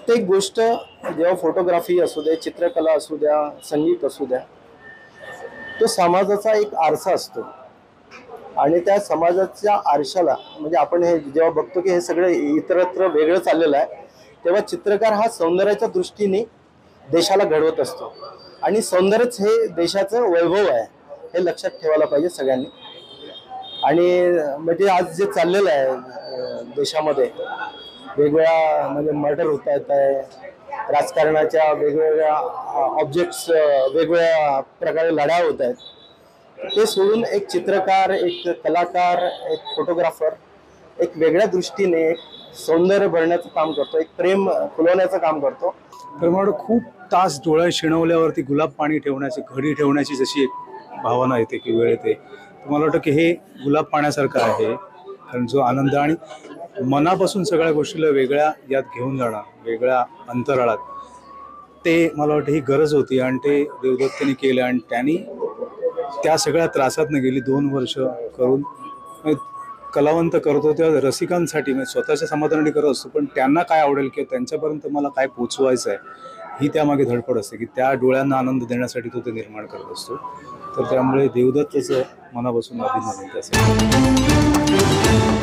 प्रत्येक गोष्ट जेव्हा फोटोग्राफी असू दे, चित्रकला असू द्या, संगीत असू द्या, तो समाजाचा एक आरसा असतो. आणि त्या समाजाच्या आरशाला म्हणजे आपण हे जेव्हा बघतो की हे सगळं इतरत्र वेगळं चाललेलं आहे, तेव्हा चित्रकार हा सौंदर्याच्या दृष्टीने देशाला घडवत असतो. आणि सौंदर्यच हे देशाचं वैभव आहे, हे लक्षात ठेवायला पाहिजे सगळ्यांनी. आणि म्हणजे आज जे चाललेलं आहे देशामध्ये, वेगवेगळ्या म्हणजे मर्डर होत आहे, राजकारणाच्या वेगवेगळ्या ऑब्जेक्ट्स वेगवेगळ्या प्रकारे लढाया होत आहेत, ते सोडून एक चित्रकार, एक कलाकार, एक फोटोग्राफर एक वेगळ्या दृष्टीने एक सौंदर्य भरण्याचं काम करतो, एक प्रेम फुलवण्याचं काम करतो. तर मला खूप तास डोळ्यात शिणवल्यावरती गुलाब पाणी ठेवण्याची, घडी ठेवण्याची जशी एक भावना येते की वेळ येते, मला वाटतं की हे गुलाब पाण्यासारखं आहे. कारण जो आनंद आणि मनापासून सगळ्या गोष्टीला वेगळ्या यात घेऊन जाणं, वेगळ्या अंतराळात, ते मला वाटतं ही गरज होती. आणि ते देवदत्तने केलं. आणि त्यांनी त्या सगळ्या त्रासातनं गेली 2 वर्ष करून कलावंत करतो त्या रसिकांसाठी, म्हणजे स्वतःच्या समाधानाने करत असतो, पण त्यांना काय आवडेल किंवा त्यांच्यापर्यंत मला काय पोचवायचं आहे ही त्यामागे धडपड असते की त्या डोळ्यांना आनंद देण्यासाठी तो ते निर्माण करत असतो. तर त्यामुळे देवदत्तचं मनापासून अभिनंदन असेल.